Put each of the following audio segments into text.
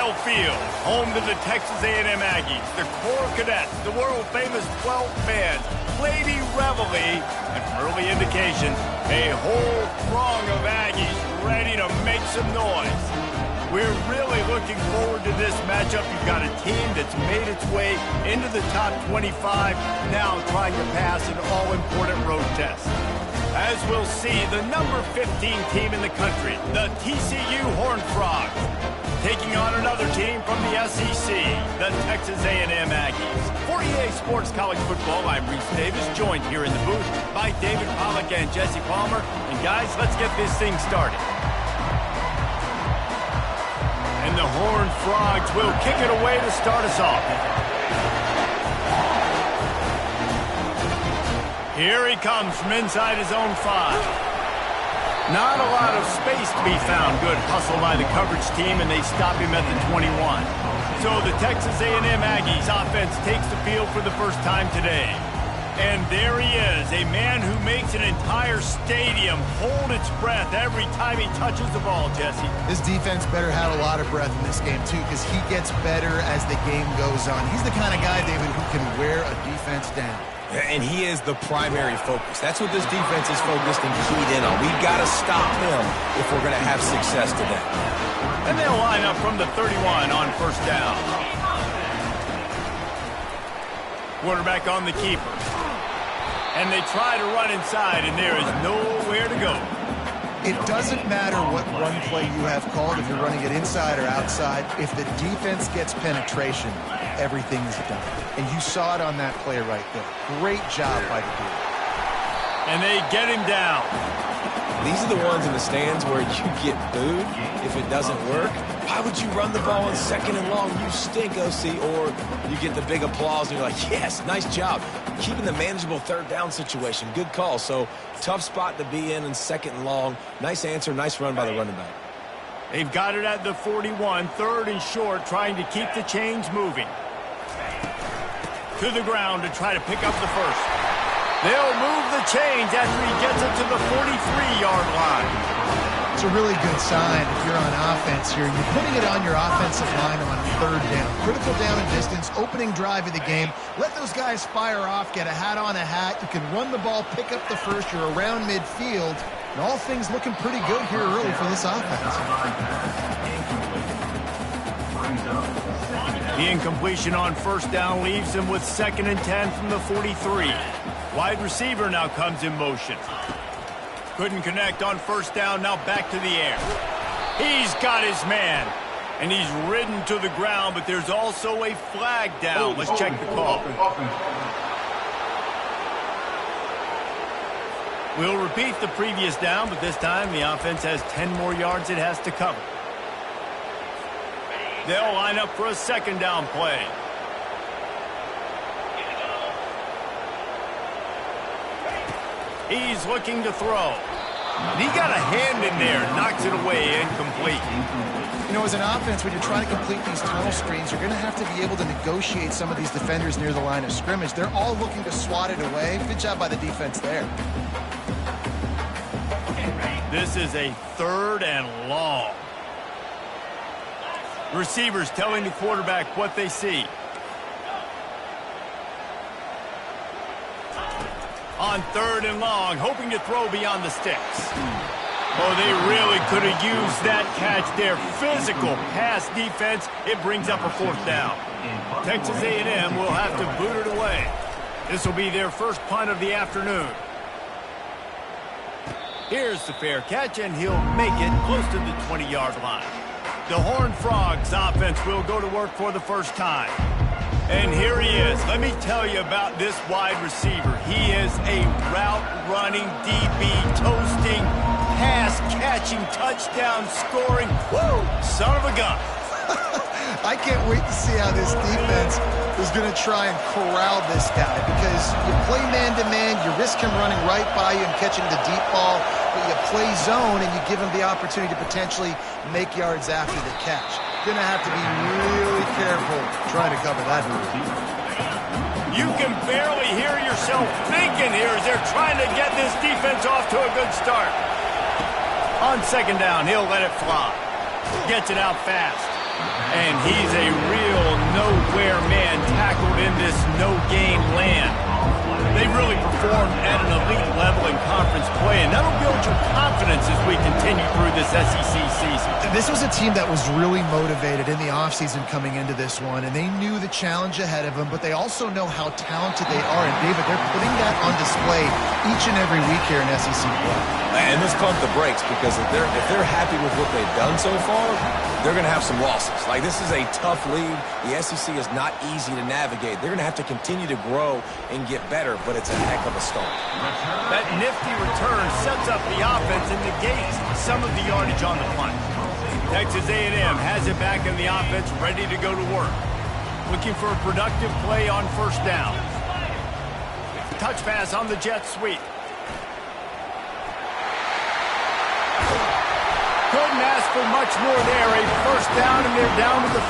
Lambeau Field, home to the Texas A&M Aggies, the Core Cadets, the world-famous 12 fans, Lady Reveille, and from early indications, a whole throng of Aggies ready to make some noise. We're really looking forward to this matchup. You've got a team that's made its way into the top 25, now trying to pass an all-important road test. As we'll see, the number 15 team in the country, the TCU Horned Frogs, taking on another team from the SEC, the Texas A&M Aggies. For EA Sports College Football, I'm Reese Davis, joined here in the booth by David Pollack and Jesse Palmer. And guys, let's get this thing started. And the Horned Frogs will kick it away to start us off. Here he comes from inside his own 5. Not a lot of space to be found. Good hustle by the coverage team, and they stop him at the 21. So the Texas A&M Aggies offense takes the field for the first time today. And there he is, a man who makes an entire stadium hold its breath every time he touches the ball, Jesse. This defense better have a lot of breath in this game, too, because he gets better as the game goes on. He's the kind of guy, David, who can wear a defense down. And he is the primary focus. That's what this defense is focused and keyed in on. We've got to stop him if we're going to have success today. And they'll line up from the 31 on first down. Quarterback on the keeper. And they try to run inside, and there is nowhere to go. It doesn't matter what run play you have called, if you're running it inside or outside. If the defense gets penetration, everything is done. And you saw it on that play right there. Great job by the defense. And they get him down. These are the ones in the stands where you get booed if it doesn't work. Why would you run the ball on second and long? You stink, OC. Or you get the big applause and you're like, yes, nice job. Keeping the manageable third down situation. Good call. So tough spot to be in second and long. Nice answer, nice run by the running back. They've got it at the 41, third and short, trying to keep the chains moving. To the ground to try to pick up the first. They'll move the chains after he gets it to the 43-yard line. It's a really good sign if you're on offense here. You're putting it on your offensive line on third down. Critical down and distance, opening drive of the game. Let those guys fire off, get a hat on a hat. You can run the ball, pick up the first. You're around midfield. And all things looking pretty good here early for this offense. The incompletion on first down leaves him with 2nd and 10 from the 43. Wide receiver now comes in motion. Couldn't connect on first down, now back to the air. He's got his man, and he's ridden to the ground, but there's also a flag down. Let's check the call. We'll repeat the previous down, but this time the offense has 10 more yards it has to cover. They'll line up for a second down play. He's looking to throw. He got a hand in there, knocks it away, incomplete. You know, as an offense, when you're trying to complete these tunnel screens, you're going to have to be able to negotiate some of these defenders near the line of scrimmage. They're all looking to swat it away. Good job by the defense there. This is a third and long. Receivers telling the quarterback what they see. On third and long, hoping to throw beyond the sticks. Oh, they really could have used that catch there. Physical pass defense. It brings up a fourth down. Texas A&M will have to boot it away. This will be their first punt of the afternoon. Here's the fair catch, and he'll make it close to the 20-yard line. The Horned Frogs offense will go to work for the first time. And here he is. Let me tell you about this wide receiver. He is a route-running, DB, toasting, pass-catching, touchdown-scoring, woo, son of a gun. I can't wait to see how this defense is going to try and corral this guy, because you play man-to-man, you risk him running right by you and catching the deep ball, but you play zone and you give him the opportunity to potentially make yards after the catch. Going to have to be really careful trying to cover that move. You can barely hear yourself thinking here as they're trying to get this defense off to a good start. On second down, he'll let it fly. Gets it out fast. And he's a real nowhere man tackled in this no-gain land. They really performed at an elite level in conference play, and that'll build your confidence as we continue through this SEC season. This was a team that was really motivated in the offseason coming into this one, and they knew the challenge ahead of them, but they also know how talented they are. And, David, they're putting that on display each and every week here in SEC play. And let's pump the brakes, because if they're happy with what they've done so far, they're going to have some losses. Like, this is a tough league. The SEC is not easy to navigate. They're going to have to continue to grow and get better, but it's a heck of a start. That nifty return sets up the offense and negates some of the yardage on the punt. Texas A&M has it back in the offense, ready to go to work. Looking for a productive play on first down. Touch pass on the jet sweep. Couldn't ask for much more there. A first down, and they're down to the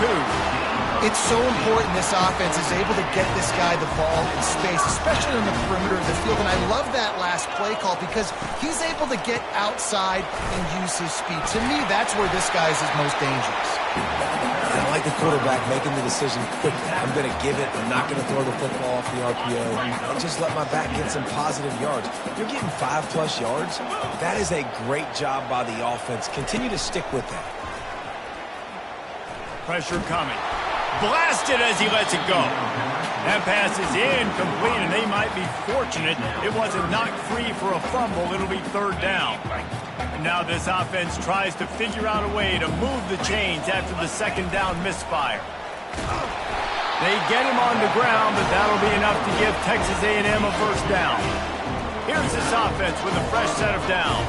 42. It's so important this offense is able to get this guy the ball in space, especially on the perimeter of the field. And I love that last play call because he's able to get outside and use his speed. To me, that's where this guy is his most dangerous. I like the quarterback making the decision quickly. I'm going to give it. I'm not going to throw the football off the RPO and just let my back get some positive yards. You're getting 5+ yards. That is a great job by the offense. Continue to stick with that. Pressure coming. Blasted as he lets it go. That pass is incomplete, and they might be fortunate it wasn't knocked free for a fumble. It'll be third down. And now this offense tries to figure out a way to move the chains after the second down misfire. They get him on the ground, but that'll be enough to give Texas A&M a first down. Here's this offense with a fresh set of downs.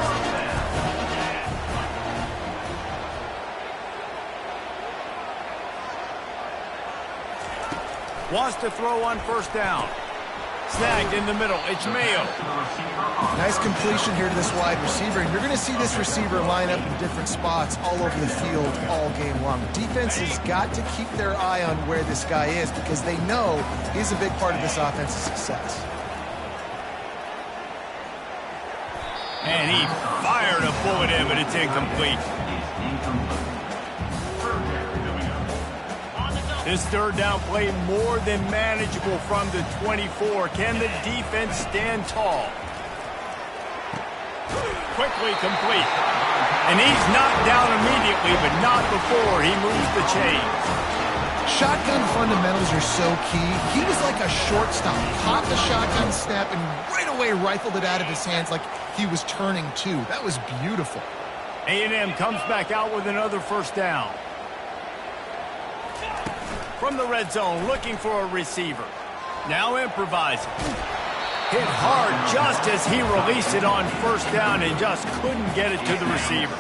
Wants to throw on first down. Snagged in the middle. It's Mayo. Nice completion here to this wide receiver. And you're going to see this receiver line up in different spots all over the field all game long. Defense has got to keep their eye on where this guy is because they know he's a big part of this offense's success. And he fired a bullet in, but it's incomplete. This third down play more than manageable from the 24. Can the defense stand tall? Quickly complete. And he's knocked down immediately, but not before he moves the chains. Shotgun fundamentals are so key. He was like a shortstop. Caught the shotgun snap and right away rifled it out of his hands like he was turning two. That was beautiful. A&M comes back out with another first down. From the red zone, looking for a receiver. Now improvising. Hit hard just as he released it on first down and just couldn't get it to the receiver.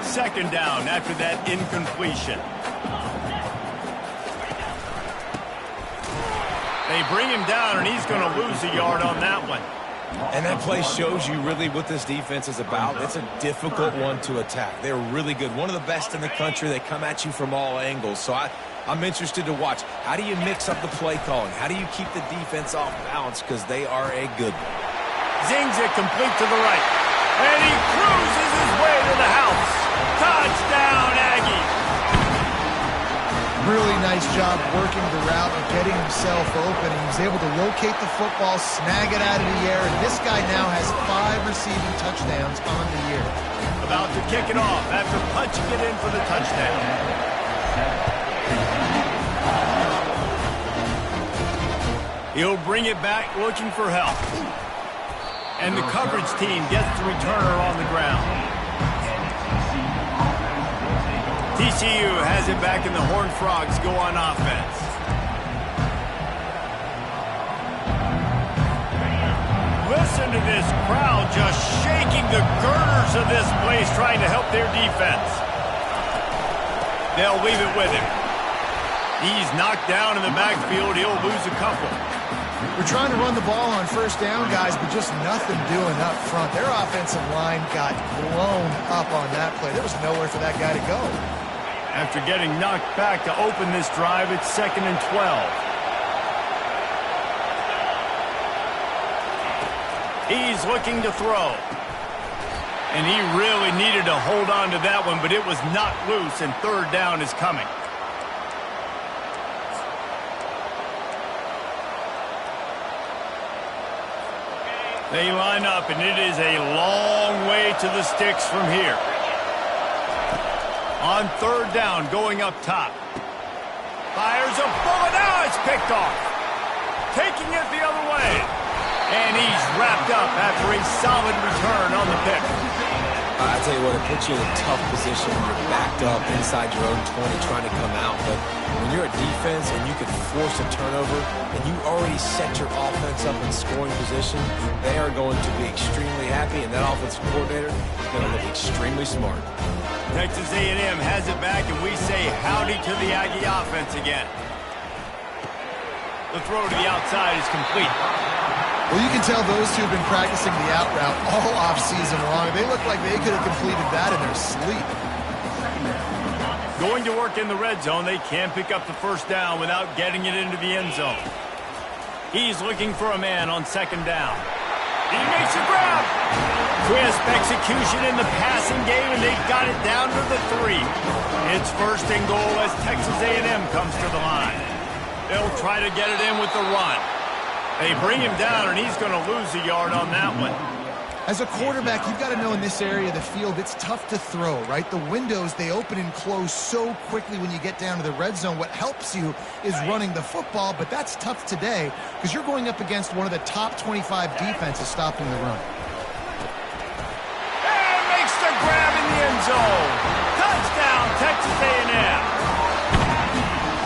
Second down after that incompletion. They bring him down, and he's going to lose a yard on that one. And that play shows you really what this defense is about. It's a difficult one to attack. They're really good. One of the best in the country. They come at you from all angles. So I'm interested to watch. How do you mix up the play calling? How do you keep the defense off balance? Because they are a good one. Zings it complete to the right. And he cruises his way to the house. Touchdown, Aggie. Really nice job working the route and getting himself open. He was able to locate the football, snag it out of the air, and this guy now has 5 receiving touchdowns on the year. About to kick it off after punching it in for the touchdown. He'll bring it back looking for help. And the coverage team gets the returner on the ground. TCU has it back, and the Horned Frogs go on offense. Listen to this crowd just shaking the girders of this place, trying to help their defense. They'll leave it with him. He's knocked down in the backfield. He'll lose a couple. We're trying to run the ball on first down, guys, but just nothing doing up front. Their offensive line got blown up on that play. There was nowhere for that guy to go. After getting knocked back to open this drive, it's 2nd and 12. He's looking to throw. And he really needed to hold on to that one, but it was knocked loose, and third down is coming. They line up, and it is a long way to the sticks from here. On third down, going up top. Fires a bullet. Now it's picked off. Taking it the other way. And he's wrapped up after a solid return on the pick. I tell you what, it puts you in a tough position when you're backed up inside your own 20 trying to come out. But when you're a defense and you can force a turnover and you already set your offense up in scoring position, they are going to be extremely happy, and that offensive coordinator is going to look extremely smart. Texas A&M has it back, and we say howdy to the Aggie offense again. The throw to the outside is complete. Well, you can tell those two have been practicing the out route all offseason long. They look like they could have completed that in their sleep. Going to work in the red zone. They can't pick up the first down without getting it into the end zone. He's looking for a man on second down. He makes a grab. Crisp execution in the passing game, and they got it down to the 3. It's first and goal as Texas A&M comes to the line. They'll try to get it in with the run. They bring him down, and he's going to lose a yard on that one. As a quarterback, you've got to know in this area of the field, it's tough to throw, right? The windows, they open and close so quickly when you get down to the red zone. What helps you is running the football, but that's tough today because you're going up against one of the top 25 defenses stopping the run. And makes the grab in the end zone. Touchdown, Texas A&M.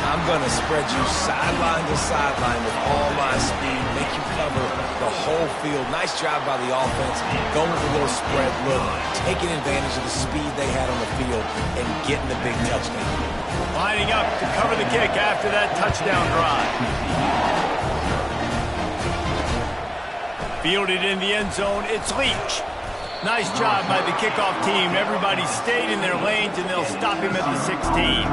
I'm going to spread you sideline to sideline with all my speed, make you cover the whole field. Nice job by the offense, going with a little spread look, taking advantage of the speed they had on the field, and getting the big touchdown. Lining up to cover the kick after that touchdown drive. Fielded in the end zone, it's Leach. Nice job by the kickoff team. Everybody stayed in their lanes, and they'll stop him at the 16.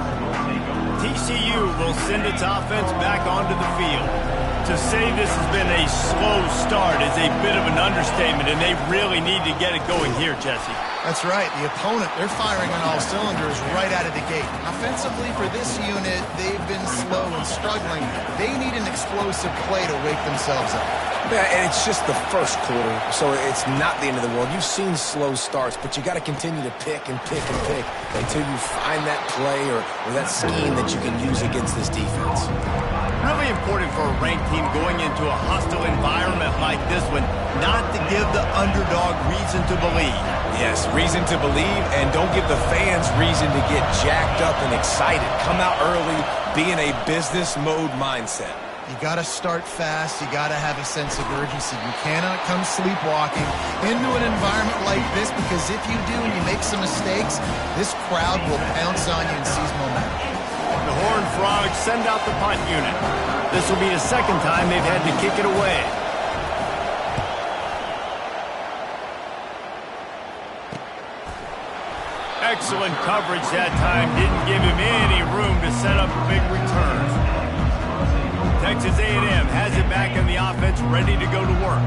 TCU will send its offense back onto the field. To say this has been a slow start is a bit of an understatement, and they really need to get it going here, Jesse. That's right. The opponent, they're firing on all cylinders right out of the gate. Offensively, for this unit, they've been slow and struggling. They need an explosive play to wake themselves up. Yeah, and it's just the first quarter, so it's not the end of the world. You've seen slow starts, but you got to continue to pick and pick and pick until you find that play or that scheme that you can use against this defense. Really important for a ranked team going into a hostile environment like this one, not to give the underdog reason to believe. Yes, reason to believe, and don't give the fans reason to get jacked up and excited. Come out early, be in a business mode mindset. You got to start fast. You got to have a sense of urgency. You cannot come sleepwalking into an environment like this, because if you do and you make some mistakes, this crowd will pounce on you and seize momentum. The Horned Frogs send out the punt unit. This will be the second time they've had to kick it away. Excellent coverage that time. Didn't give him any room to set up a big return. Texas A&M has it back in the offense, ready to go to work.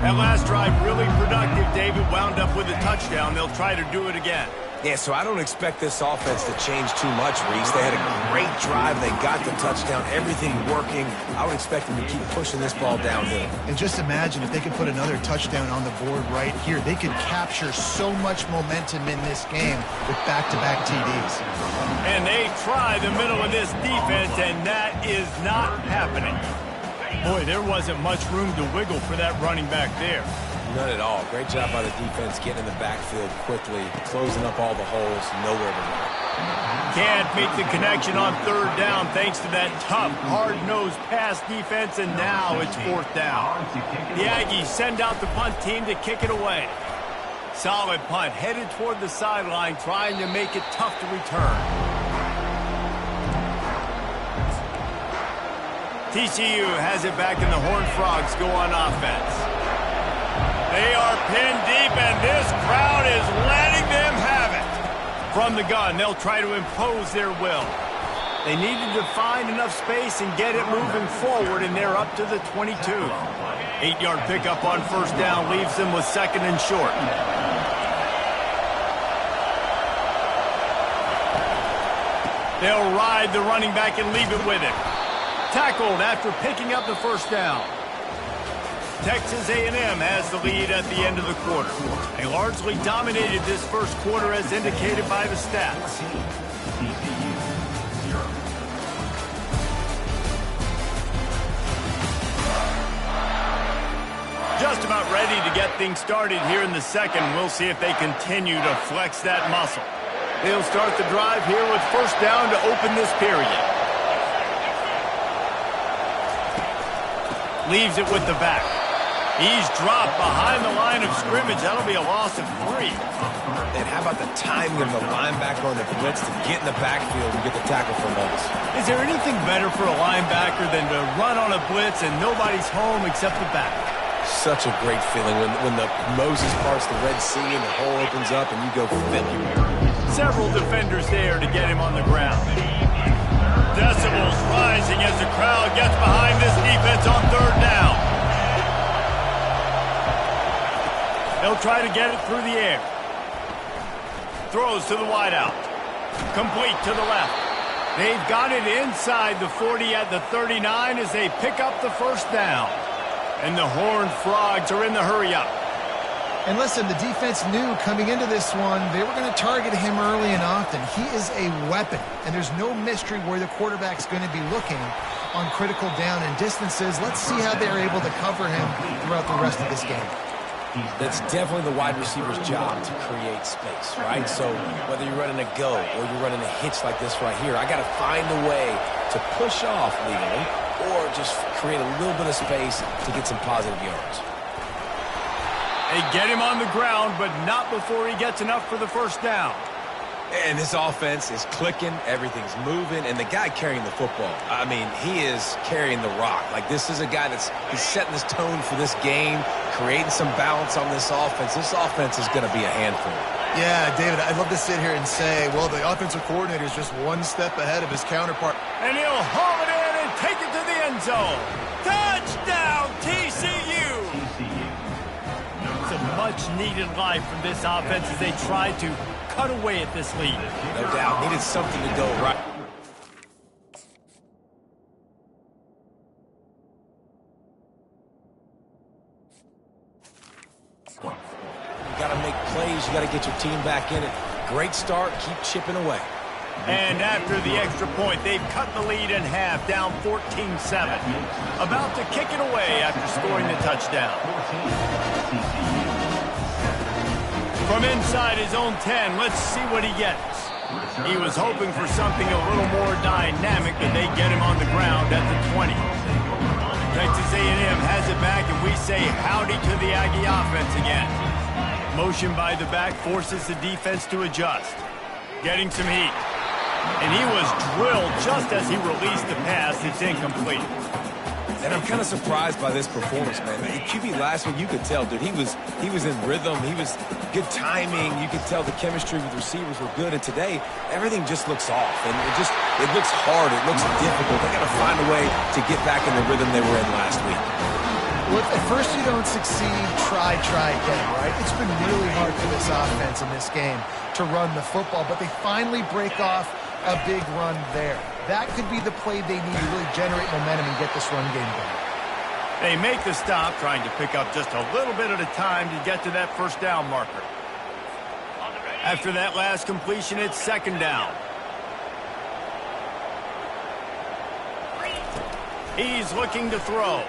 That last drive really productive. David wound up with a touchdown. They'll try to do it again. Yeah, so I don't expect this offense to change too much, Reese. They had a great drive. They got the touchdown, everything working. I would expect them to keep pushing this ball downhill. And just imagine if they could put another touchdown on the board right here. They could capture so much momentum in this game with back-to-back TDs. And they try the middle of this defense, and that is not happening. Boy, there wasn't much room to wiggle for that running back there. None at all. Great job by the defense getting in the backfield quickly, closing up all the holes, nowhere to run. Can't make the connection on third down thanks to that tough, hard-nosed pass defense, and now it's fourth down. The Aggies send out the punt team to kick it away. Solid punt, headed toward the sideline, trying to make it tough to return. TCU has it back, and the Horned Frogs go on offense. They are pinned deep, and this crowd is letting them have it. From the gun, they'll try to impose their will. They needed to find enough space and get it moving forward, and they're up to the 22. 8-yard pickup on first down leaves them with second and short. They'll ride the running back and leave it with him. Tackled after picking up the first down. Texas A&M has the lead at the end of the quarter. They largely dominated this first quarter as indicated by the stats. Just about ready to get things started here in the second. We'll see if they continue to flex that muscle. They'll start the drive here with first down to open this period. Leaves it with the back. He's dropped behind the line of scrimmage. That'll be a loss of 3. And how about the timing of the linebacker on the blitz to get in the backfield and get the tackle for Moses? Is there anything better for a linebacker than to run on a blitz and nobody's home except the back? Such a great feeling when the Moses parts the Red Sea and the hole opens up and you go February. Several defenders there to get him on the ground. Decibels rising as the crowd gets behind this defense on third down. They'll try to get it through the air. Throws to the wideout. Complete to the left. They've got it inside the 40 at the 39 as they pick up the first down. And the Horned Frogs are in the hurry-up. And listen, the defense knew coming into this one, they were going to target him early and often. He is a weapon, and there's no mystery where the quarterback's going to be looking on critical down and distances. Let's see how they're able to cover him throughout the rest of this game. That's definitely the wide receiver's job to create space, right? So whether you're running a go or you're running a hitch like this right here, I got to find a way to push off legally or just create a little bit of space to get some positive yards. They get him on the ground, but not before he gets enough for the first down. And this offense is clicking, everything's moving, and the guy carrying the football, I mean, he is carrying the rock. Like, this is a guy he's setting this tone for this game, creating some balance on this offense. This offense is going to be a handful. Yeah, David, I'd love to sit here and say, well, the offensive coordinator is just one step ahead of his counterpart. And he'll haul it in and take it to the end zone. Touchdown, TCU! It's a much-needed life from this offense as they try to cut away at this lead. No doubt. Needed something to go right. You got to make plays. You got to get your team back in it. Great start. Keep chipping away. And after the extra point, they've cut the lead in half, down 14-7. About to kick it away after scoring the touchdown. From inside his own 10, let's see what he gets. He was hoping for something a little more dynamic, but they get him on the ground at the 20. Texas A&M has it back, and we say howdy to the Aggie offense again. Motion by the back forces the defense to adjust. Getting some heat. And he was drilled just as he released the pass. It's incomplete. And I'm kind of surprised by this performance, man. The QB last week, you could tell, dude, he was in rhythm. He was good timing. You could tell the chemistry with receivers were good. And today, everything just looks off. And it looks hard. It looks difficult. They got to find a way to get back in the rhythm they were in last week. Well, if at first you don't succeed, try again, right? It's been really hard for this offense in this game to run the football, but they finally break off a big run there. That could be the play they need to really generate momentum and get this run game going. They make the stop, trying to pick up just a little bit at a time to get to that first down marker. After that last completion, it's second down. He's looking to throw.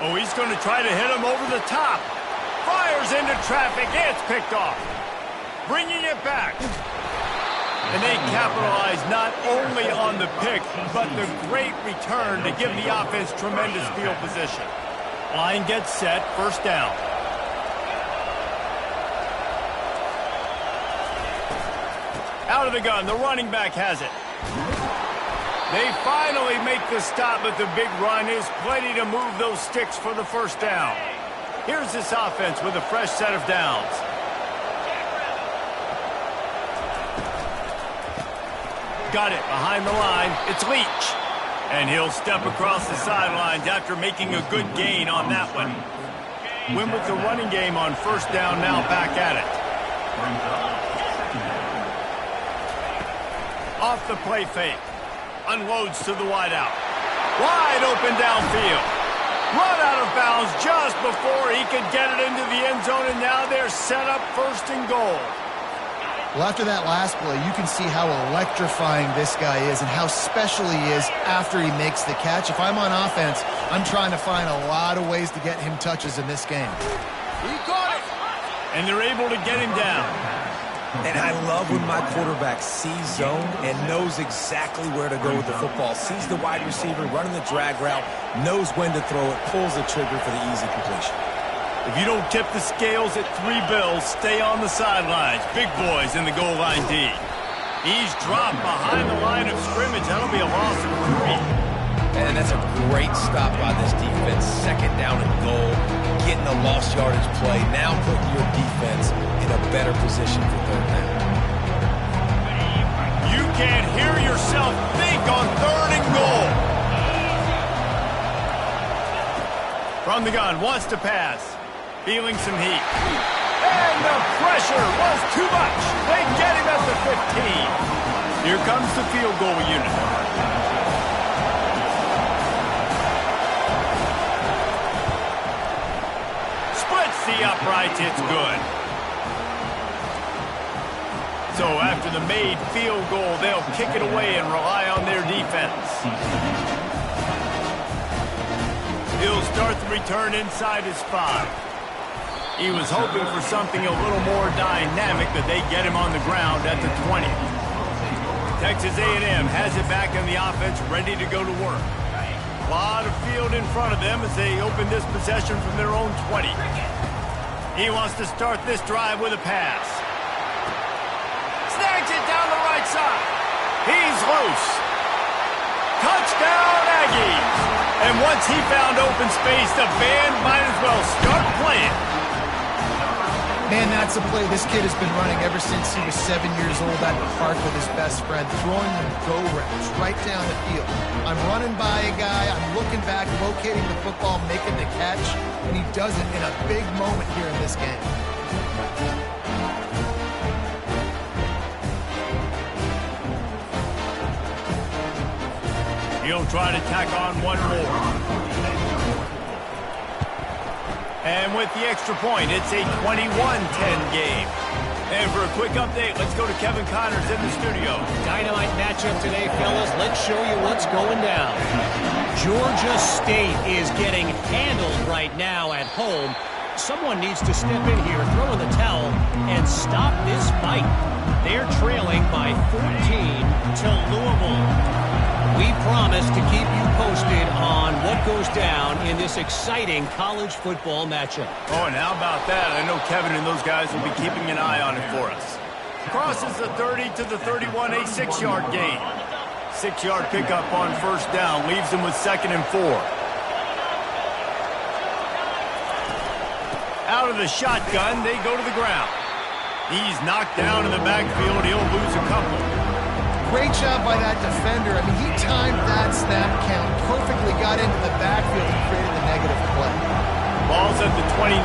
Oh, he's going to try to hit him over the top. Fires into traffic. It's picked off. Bringing it back. And they capitalize not only on the pick, but the great return to give the offense tremendous field position. Line gets set, first down. Out of the gun, the running back has it. They finally make the stop, but the big run is plenty to move those sticks for the first down. Here's this offense with a fresh set of downs. Got it behind the line. It's Leach. And he'll step across the sidelines after making a good gain on that one. Win with the running game on first down, now back at it. Off the play fake. Unloads to the wideout. Wide open downfield. Run out of bounds just before he could get it into the end zone, and now they're set up first and goal. Well, after that last play, you can see how electrifying this guy is and how special he is after he makes the catch. If I'm on offense, I'm trying to find a lot of ways to get him touches in this game. He got it! And they're able to get him down. And I love when my quarterback sees zone and knows exactly where to go with the football. Sees the wide receiver running the drag route, knows when to throw it, pulls the trigger for the easy completion. If you don't tip the scales at 3 bills, stay on the sidelines. Big boys in the goal line D. He's dropped behind the line of scrimmage. That'll be a loss of 3. And that's a great stop by this defense. Second down and goal, getting a lost yardage play. Now putting your defense in a better position for third down. You can't hear yourself think on third and goal. From the gun, wants to pass. Feeling some heat. And the pressure was too much. They get him at the 15. Here comes the field goal unit. Splits the uprights. It's good. So after the made field goal, they'll kick it away and rely on their defense. He'll start the return inside his 5. He was hoping for something a little more dynamic, but they get him on the ground at the 20. Texas A&M has it back in the offense, ready to go to work. A lot of field in front of them as they open this possession from their own 20. He wants to start this drive with a pass. Snags it down the right side. He's loose. Touchdown, Aggies! And once he found open space, the band might as well start playing. Man, that's a play this kid has been running ever since he was 7 years old at the park with his best friend, throwing them go routes right down the field. I'm running by a guy, I'm looking back, locating the football, making the catch, and he does it in a big moment here in this game. He'll try to tack on one more. And with the extra point, it's a 21-10 game. And for a quick update, let's go to Kevin Connors in the studio. Dynamite matchup today, fellas. Let's show you what's going down. Georgia State is getting handled right now at home. Someone needs to step in here, throw in the towel, and stop this fight. They're trailing by 14 to Louisville. We promise to keep you posted on what goes down in this exciting college football matchup. Oh, and how about that? I know Kevin and those guys will be keeping an eye on it for us. Crosses the 30 to the 31, a 6-yard gain. 6-yard pickup on first down, leaves him with 2nd and 4. Out of the shotgun, they go to the ground. He's knocked down in the backfield. He'll lose a couple. Great job by that defender. I mean, he timed that snap count perfectly, got into the backfield and created the negative play. Ball's at the 29.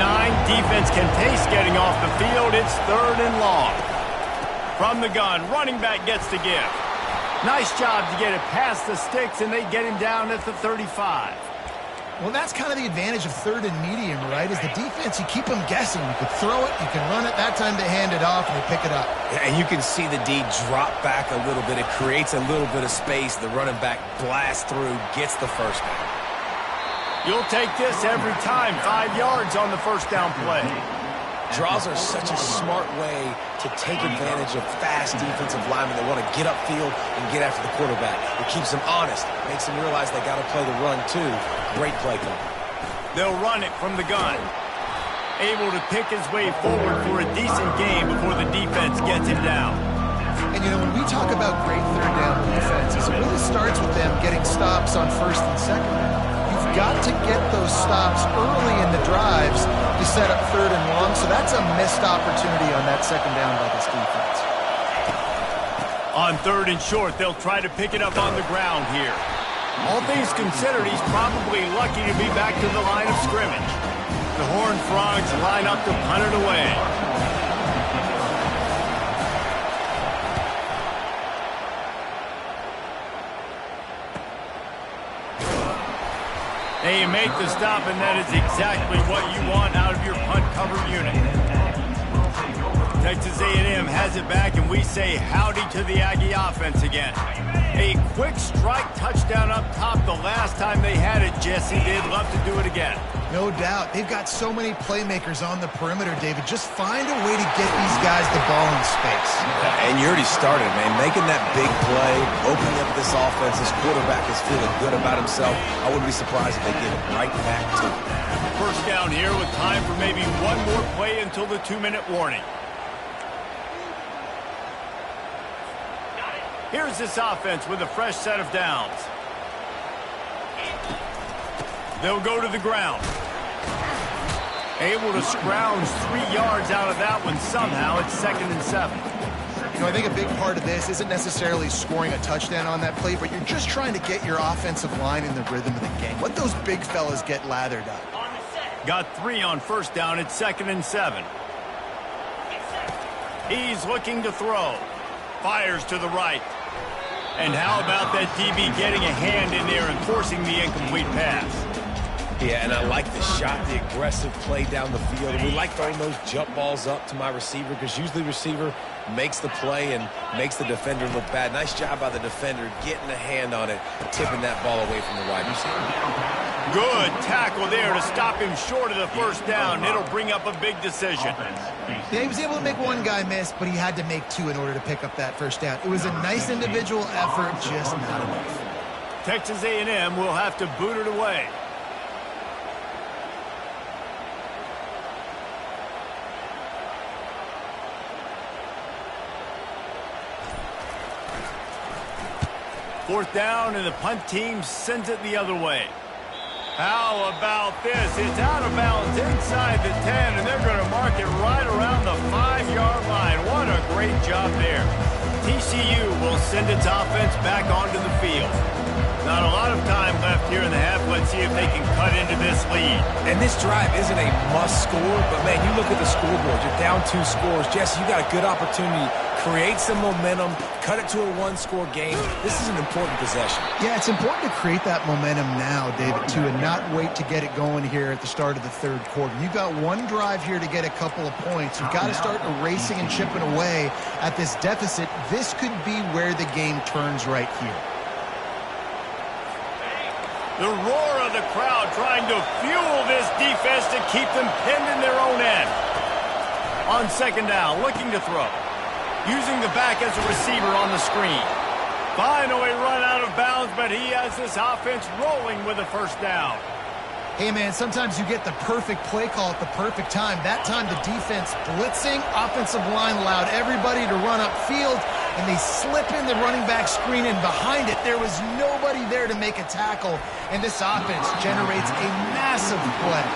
Defense can taste getting off the field. It's 3rd and long. From the gun, running back gets to give. Nice job to get it past the sticks, and they get him down at the 35. Well, that's kind of the advantage of 3rd and medium, right? Is the defense, you keep them guessing. You can throw it, you can run it. That time they hand it off and they pick it up. Yeah, and you can see the D drop back a little bit. It creates a little bit of space. The running back blasts through, gets the first down. You'll take this every time. 5 yards on the first down play. Draws are such a smart way to take advantage of fast defensive linemen that want to get upfield and get after the quarterback. It keeps them honest, makes them realize they got to play the run too. Great play call. They'll run it from the gun. Able to pick his way forward for a decent game before the defense gets him down. And, you know, when we talk about great 3rd down defenses, it really starts with them getting stops on 1st and 2nd down. You've got to get those stops early in the drives to set up 3rd and long, so that's a missed opportunity on that 2nd down by this defense. On 3rd and short, they'll try to pick it up on the ground here. All things considered, he's probably lucky to be back to the line of scrimmage. The Horned Frogs line up to punt it away. Hey, you make the stop, and that is exactly what you want out of your punt cover unit. Texas A&M has it back, and we say howdy to the Aggie offense again. A quick strike touchdown up top the last time they had it, Jesse. They'd love to do it again. No doubt. They've got so many playmakers on the perimeter, David. Just find a way to get these guys the ball in space. And you already started, man. Making that big play, opening up this offense. This quarterback is feeling good about himself. I wouldn't be surprised if they give it right back to him. First down here with time for maybe one more play until the 2-minute warning. Here's this offense with a fresh set of downs. They'll go to the ground. Able to scrounge 3 yards out of that one somehow. It's 2nd and 7. You know, I think a big part of this isn't necessarily scoring a touchdown on that play, but you're just trying to get your offensive line in the rhythm of the game. Let those big fellas get lathered up. Got 3 on first down. It's 2nd and 7. He's looking to throw. Fires to the right. And how about that DB getting a hand in there and forcing the incomplete pass? Yeah, and I like the shot, the aggressive play down the field. And we like throwing those jump balls up to my receiver because usually the receiver makes the play and makes the defender look bad. Nice job by the defender getting a hand on it, tipping that ball away from the wide receiver. Good tackle there to stop him short of the first down. It'll bring up a big decision. Yeah, he was able to make one guy miss, but he had to make 2 in order to pick up that first down. It was a nice individual effort, just not enough. Texas A&M will have to boot it away. Fourth down, and the punt team sends it the other way. How about this? It's out of bounds inside the 10, and they're going to mark it right around the 5-yard line. What a great job there. TCU will send its offense back onto the field. Not a lot of time left here in the half. Let's see if they can cut into this lead. And this drive isn't a must score, but, man, you look at the scoreboard. You're down 2 scores. Jesse, you got a good opportunity. Create some momentum. Cut it to a 1-score game. This is an important possession. Yeah, it's important to create that momentum now, David, too, and not wait to get it going here at the start of the third quarter. You've got one drive here to get a couple of points. You've got to start erasing and chipping away at this deficit. This could be where the game turns right here. The roar of the crowd trying to fuel this defense to keep them pinned in their own end. On second down, looking to throw. Using the back as a receiver on the screen. Finally run out of bounds, but he has this offense rolling with a first down. Hey, man, sometimes you get the perfect play call at the perfect time. That time the defense blitzing, offensive line allowed everybody to run upfield, and they slip in the running back screen, and behind it there was nobody there to make a tackle, and this offense generates a massive play.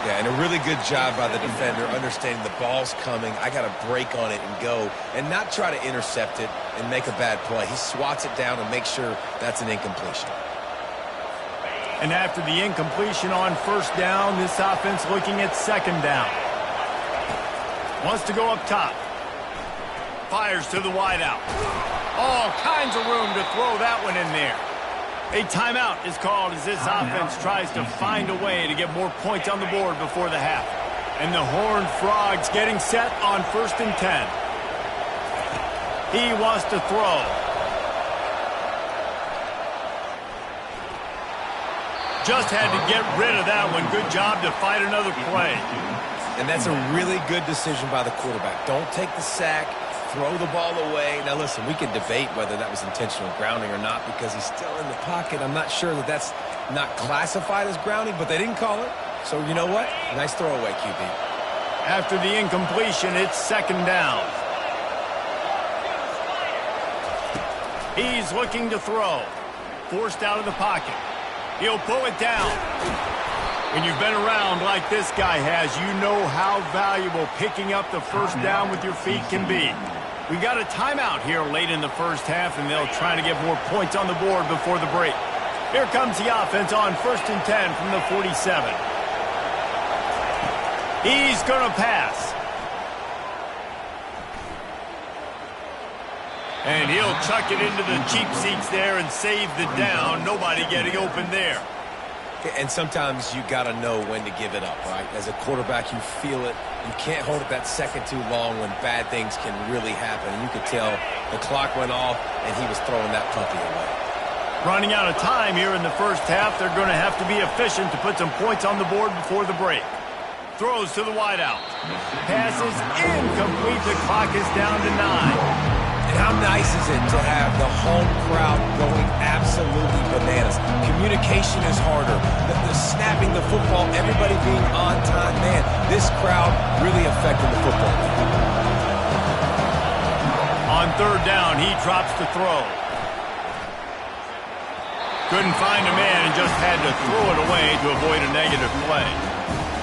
Yeah, and a really good job by the defender understanding the ball's coming. I got to break on it and go and not try to intercept it and make a bad play. He swats it down and makes sure that's an incompletion. And after the incompletion on first down, this offense looking at second down. Wants to go up top. Fires to the wideout. All kinds of room to throw that one in there. A timeout is called as this offense tries to find a way to get more points on the board before the half. And the Horned Frogs getting set on 1st and 10. He wants to throw. Just had to get rid of that one. Good job to fight another play. And that's a really good decision by the quarterback. Don't take the sack. Throw the ball away. Now, listen, we can debate whether that was intentional grounding or not because he's still in the pocket. I'm not sure that that's not classified as grounding, but they didn't call it. So, you know what? Nice throwaway, QB. After the incompletion, it's second down. He's looking to throw. Forced out of the pocket. He'll pull it down. When you've been around like this guy has, you know how valuable picking up the first down with your feet can be. We got a timeout here late in the first half, and they'll try to get more points on the board before the break. Here comes the offense on 1st and 10 from the 47. He's going to pass. And he'll chuck it into the cheap seats there and save the down. Nobody getting open there. And sometimes you got to know when to give it up, right? As a quarterback, you feel it. You can't hold it that second too long when bad things can really happen. And you could tell the clock went off, and he was throwing that puppy away. Running out of time here in the first half, they're going to have to be efficient to put some points on the board before the break. Throws to the wideout. Passes incomplete. The clock is down to 9. And how nice is it to have the home crowd going absolutely bananas? Communication is harder. The snapping the football, everybody being on time. Man, this crowd really affected the football game. On third down, he drops to throw. Couldn't find a man and just had to throw it away to avoid a negative play.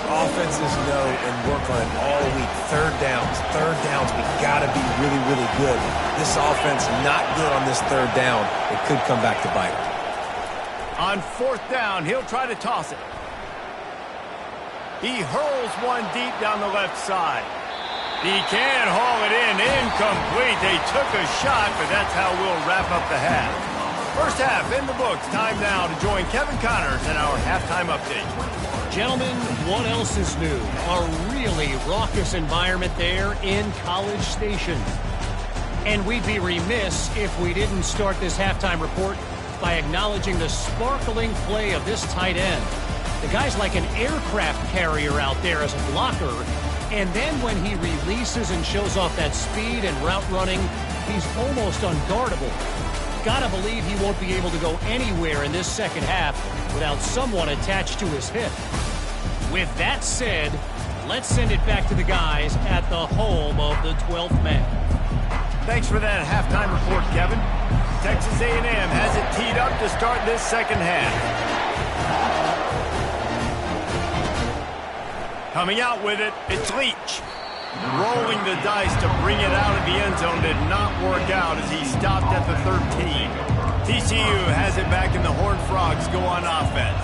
Offenses know and work on it all week. Third downs. We got to be really, really good. This offense not good on this third down. It could come back to bite them. On fourth down, he'll try to toss it. He hurls one deep down the left side. He can haul it in. Incomplete. They took a shot, but that's how we'll wrap up the half. First half in the books. Time now to join Kevin Connors in our halftime update. Gentlemen, what else is new? A really raucous environment there in College Station. And we'd be remiss if we didn't start this halftime report by acknowledging the sparkling play of this tight end. The guy's like an aircraft carrier out there as a blocker, and then when he releases and shows off that speed and route running, he's almost unguardable. Gotta believe he won't be able to go anywhere in this second half without someone attached to his hip. With that said, let's send it back to the guys at the home of the 12th man. Thanks for that halftime report, Kevin. Texas A&M has it teed up to start this second half. Coming out with it, it's Leach. Rolling the dice to bring it out of the end zone did not work out as he stopped at the 13. TCU has it back and the Horned Frogs go on offense.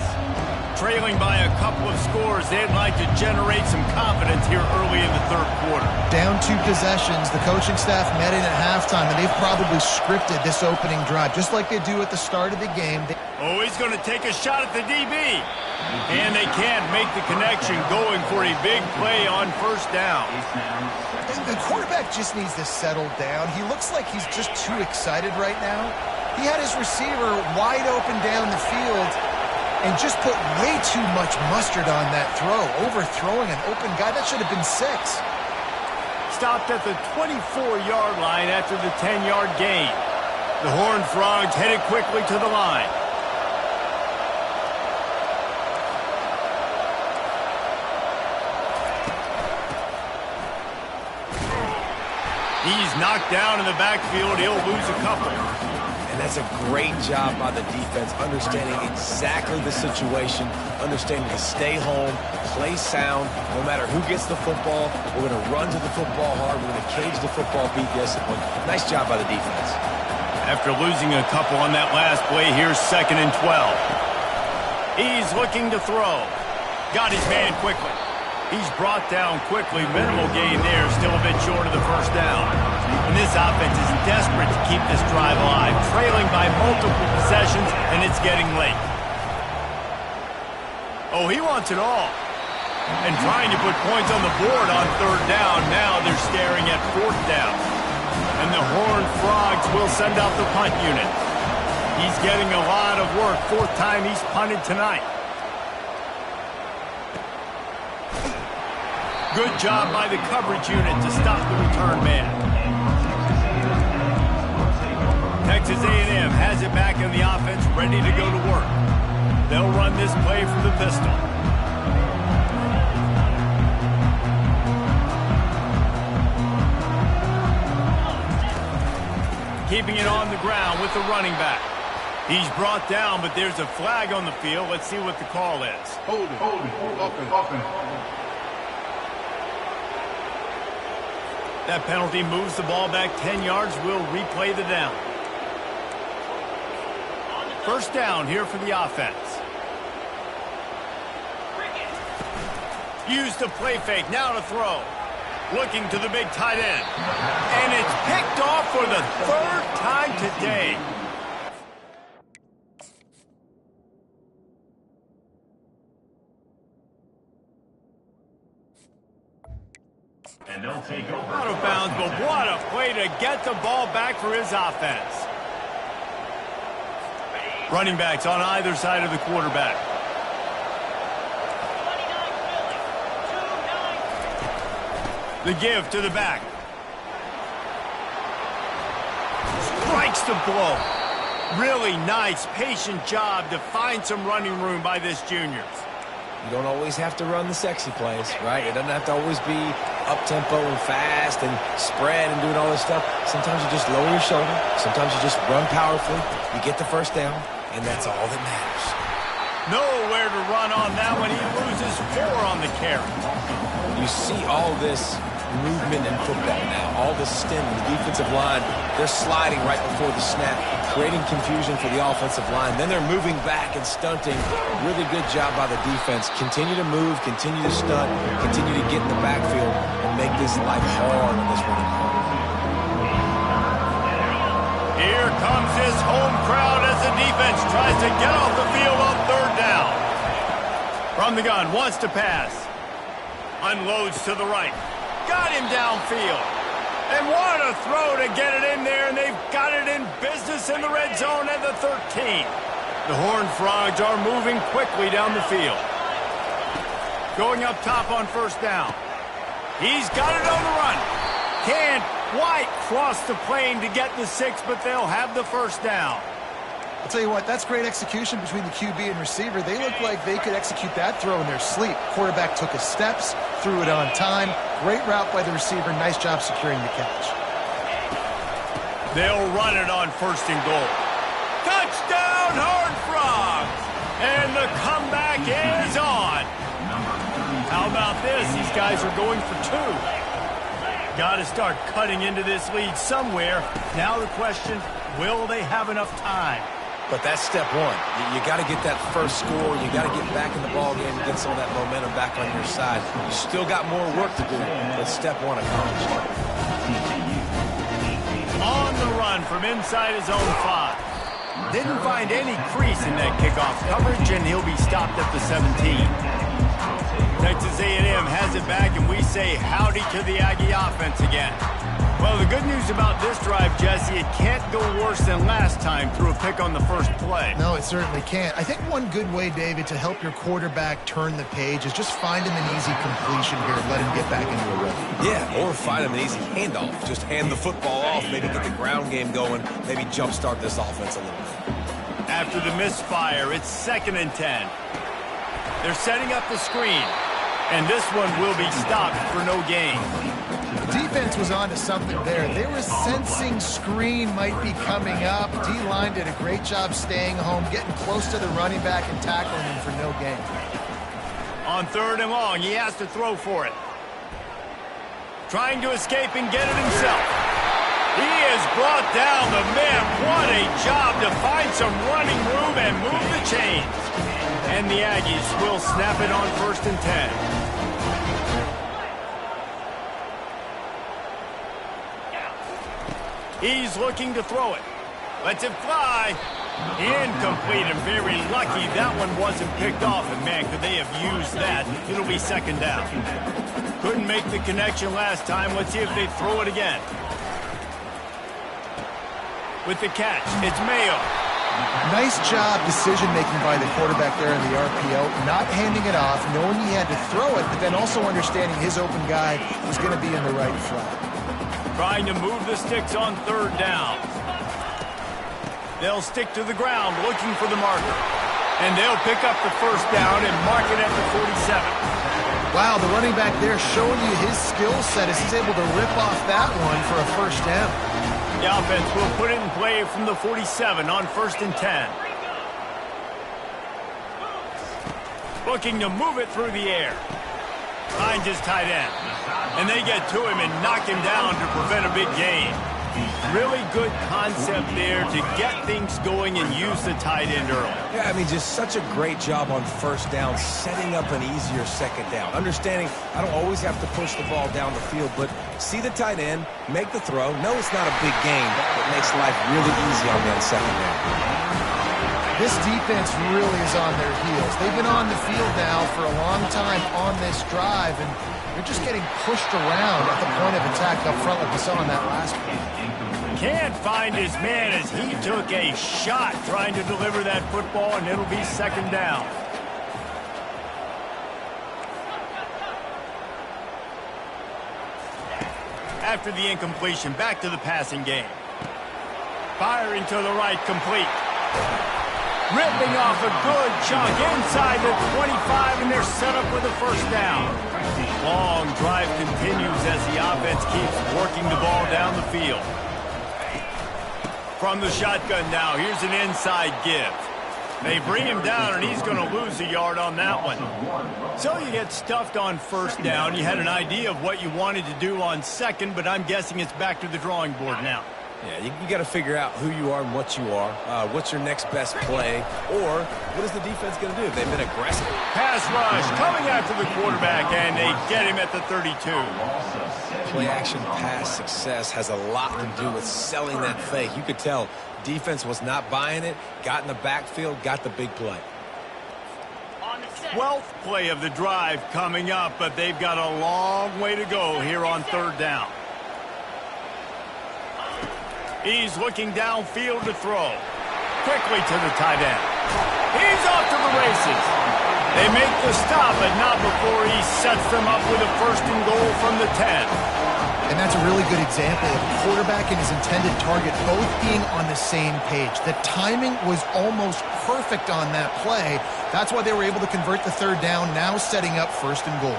Trailing by a couple of scores, they'd like to generate some confidence here early in the third quarter. Down 2 possessions, the coaching staff met in at halftime, and they've probably scripted this opening drive, just like they do at the start of the game. Oh, he's going to take a shot at the DB. And they can't make the connection, going for a big play on first down. The quarterback just needs to settle down. He looks like he's just too excited right now. He had his receiver wide open down the field and just put way too much mustard on that throw, overthrowing an open guy. That should have been 6. Stopped at the 24-yard line after the 10-yard gain. The Horned Frogs headed quickly to the line. He's knocked down in the backfield. He'll lose a couple. And that's a great job by the defense, understanding exactly the situation, understanding to stay home, play sound. No matter who gets the football, we're going to run to the football hard. We're going to cage the football, be disciplined. Nice job by the defense. After losing a couple on that last play, here's 2nd and 12. He's looking to throw. Got his man quickly. He's brought down quickly. Minimal gain there, still a bit short of the first down. And this offense is desperate to keep this drive alive, trailing by multiple possessions, and it's getting late. Oh, he wants it all. And trying to put points on the board on third down. Now they're staring at fourth down. And the Horned Frogs will send out the punt unit. He's getting a lot of work. 4th time he's punted tonight. Good job by the coverage unit to stop the return man. Texas A&M has it back in the offense, ready to go to work. They'll run this play from the pistol. Keeping it on the ground with the running back. He's brought down, but there's a flag on the field. Let's see what the call is. Hold it. Open. That penalty moves the ball back 10 yards. We'll replay the down. First down here for the offense. Use the play fake. Now to throw. Looking to the big tight end. And it's picked off for the 3rd time today. And they'll take over. Out of bounds, but what a play to get the ball back for his offense. Running backs on either side of the quarterback. The give to the back. Strikes the blow. Really nice, patient job to find some running room by this junior. You don't always have to run the sexy plays, right? It doesn't have to always be up-tempo and fast and spread and doing all this stuff. Sometimes you just lower your shoulder. Sometimes you just run powerfully. You get the first down, and that's all that matters. Nowhere to run on that one. He loses 4 on the carry. You see all this movement in football now. All this stemming. The defensive line, they're sliding right before the snap, creating confusion for the offensive line. Then they're moving back and stunting. Really good job by the defense. Continue to move, continue to stunt, continue to get in the backfield and make this life hard on this running back. Here comes his home crowd as the defense tries to get off the field on 3rd down. From the gun, wants to pass. Unloads to the right. Got him downfield. And what a throw to get it in there, and they've got it in business in the red zone at the 13. The Horned Frogs are moving quickly down the field. Going up top on 1st down. He's got it on the run. Can't quite cross the plane to get the 6, but they'll have the 1st down. I'll tell you what, that's great execution between the QB and receiver. They look like they could execute that throw in their sleep. Quarterback took his steps, threw it on time. Great route by the receiver. Nice job securing the catch. They'll run it on 1st and goal. Touchdown, Horned Frogs! And the comeback is on. How about this? These guys are going for 2. Got to start cutting into this lead somewhere. Now the question, will they have enough time? But that's step one. You got to get that first score. You got to get back in the ball game and get some of that momentum back on your side. You still got more work to do, but step one accomplished. On the run from inside his own 5. Didn't find any crease in that kickoff coverage, and he'll be stopped at the 17. Texas A&M has it back, and we say howdy to the Aggie offense again. Well, the good news about this drive, Jesse, it can't go worse than last time through a pick on the first play. No, it certainly can't. I think one good way, David, to help your quarterback turn the page is just find him an easy completion here and let him get back into a rhythm. Yeah, or find him an easy handoff. Just hand the football off, maybe get the ground game going, maybe jumpstart this offense a little bit. After the misfire, it's 2nd and 10. They're setting up the screen, and this one will be stopped for no gain. Defense was on to something there. They were sensing screen might be coming up. D-line did a great job staying home, getting close to the running back and tackling him for no gain. On 3rd and long, he has to throw for it. Trying to escape and get it himself. He is brought down. The man, what a job to find some running room and move the chains. And the Aggies will snap it on 1st and 10. He's looking to throw it. Lets it fly. Incomplete, and very lucky that one wasn't picked off. And man, could they have used that. It'll be 2nd down. Couldn't make the connection last time. Let's see if they throw it again. With the catch, it's Mayo. Nice job decision-making by the quarterback there in the RPO, not handing it off, knowing he had to throw it, but then also understanding his open guy was going to be in the right flat. Trying to move the sticks on 3rd down. They'll stick to the ground looking for the marker. And they'll pick up the 1st down and mark it at the 47. Wow, the running back there showing you his skill set as he's able to rip off that one for a 1st down. The offense will put it in play from the 47 on 1st and 10. Looking to move it through the air. Finds his tight end. And they get to him and knock him down to prevent a big gain. Really good concept there to get things going and use the tight end early. Yeah, I mean, just such a great job on 1st down, setting up an easier 2nd down. Understanding I don't always have to push the ball down the field, but see the tight end, make the throw. No, it's not a big gain, but it makes life really easy on that 2nd down. This defense really is on their heels. They've been on the field now for a long time on this drive, and they're just getting pushed around at the point of attack up front like we saw on that last one. Can't find his man as he took a shot trying to deliver that football, and it'll be second down. After the incompletion, back to the passing game. Firing to the right, complete. Ripping off a good chunk inside the 25, and they're set up with a first down. Long drive continues as the offense keeps working the ball down the field. From the shotgun now, here's an inside give. They bring him down, and he's going to lose a yard on that one. So you get stuffed on first down. You had an idea of what you wanted to do on second, but I'm guessing it's back to the drawing board now. Yeah, you got to figure out who you are and what you are. What's your next best play? Or what is the defense going to do? They've been aggressive. Pass rush coming after the quarterback, and they get him at the 32. Play action pass success has a lot to do with selling that fake. You could tell defense was not buying it, got in the backfield, got the big play. 12th play of the drive coming up, but they've got a long way to go here on third down. He's looking downfield to throw. Quickly to the tight end. He's off to the races. They make the stop, but not before he sets them up with a first and goal from the 10. And that's a really good example of the quarterback and his intended target both being on the same page. The timing was almost perfect on that play. That's why they were able to convert the third down, now setting up first and goal.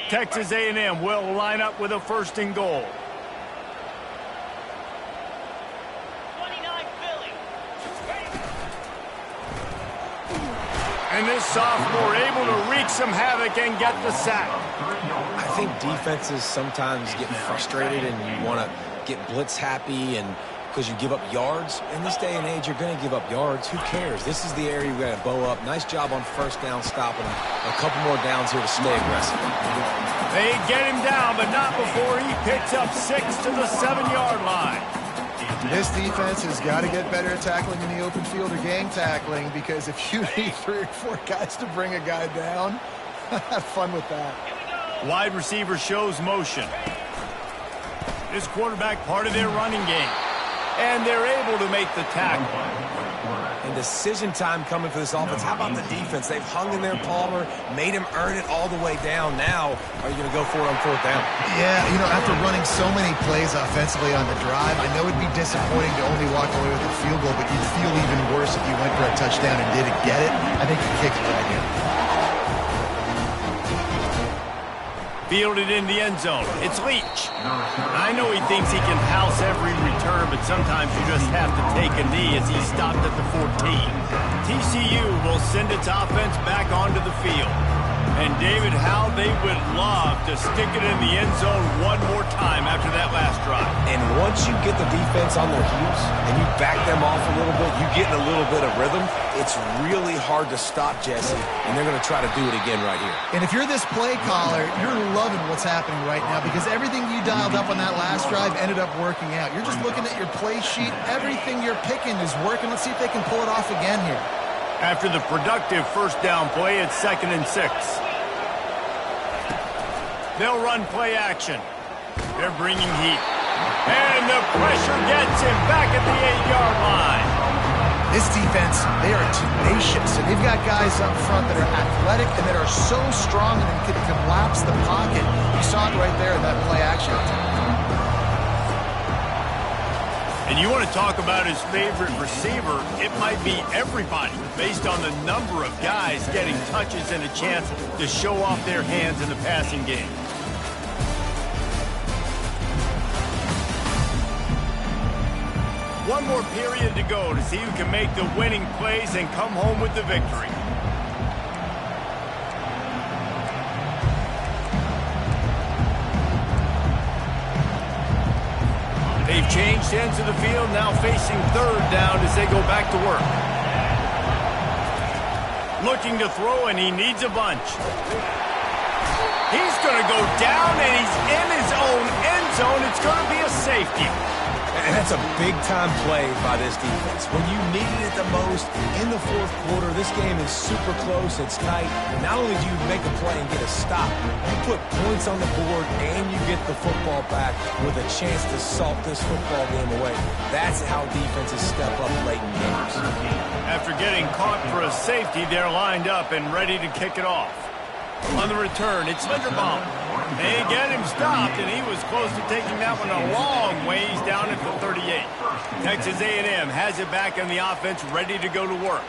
Texas A&M will line up with a first and goal. 29 Philly. And this sophomore able to wreak some havoc and get the sack. I think defenses sometimes get frustrated and you want to get blitz happy and because you give up yards. In this day and age, you're going to give up yards. Who cares? This is the area we're going to bow up. Nice job on first down stopping him. A couple more downs here to stay aggressive. They get him down, but not before he picks up 6 to the 7-yard line. This defense has got to get better at tackling in the open field or gang tackling, because if you need 3 or 4 guys to bring a guy down, have fun with that. Wide receiver shows motion. This quarterback part of their running game. And they're able to make the tackle. And decision time coming for this offense. How about the defense? They've hung in there, Palmer, made him earn it all the way down. Now, are you going to go for it on fourth down? Yeah, you know, after running so many plays offensively on the drive, I know it'd be disappointing to only walk away with a field goal, but you'd feel even worse if you went for a touchdown and didn't get it. I think you kicked it right here. Fielded in the end zone. It's Leach. I know he thinks he can house every return, but sometimes you just have to take a knee as he stopped at the 14. TCU will send its offense back onto the field. And David, how they would love to stick it in the end zone one more time after that last drive. And once you get the defense on their heels and you back them off a little bit, you get in a little bit of rhythm, it's really hard to stop Jesse, and they're going to try to do it again right here. And if you're this play caller, you're loving what's happening right now, because everything you dialed up on that last drive ended up working out. You're just looking at your play sheet. Everything you're picking is working. Let's see if they can pull it off again here. After the productive first down play, it's 2nd and 6. They'll run play action. They're bringing heat. And the pressure gets him back at the 8-yard line. This defense, they are tenacious, and they've got guys up front that are athletic and that are so strong and can collapse the pocket. You saw it right there in that play action. And you want to talk about his favorite receiver, it might be everybody based on the number of guys getting touches and a chance to show off their hands in the passing game. One more period to go to see who can make the winning plays and come home with the victory. They've changed ends of the field, now facing third down as they go back to work. Looking to throw, and he needs a bunch. He's going to go down, and he's in his own end zone. It's going to be a safety. And that's a big-time play by this defense. When you needed it the most in the fourth quarter, this game is super close, it's tight. And not only do you make a play and get a stop, you put points on the board and you get the football back with a chance to salt this football game away. That's how defenses step up late in games. After getting caught for a safety, they're lined up and ready to kick it off. On the return, it's Linderbaum. They get him stopped, and he was close to taking that one a long ways down at the 38. Texas A&M has it back on the offense, ready to go to work.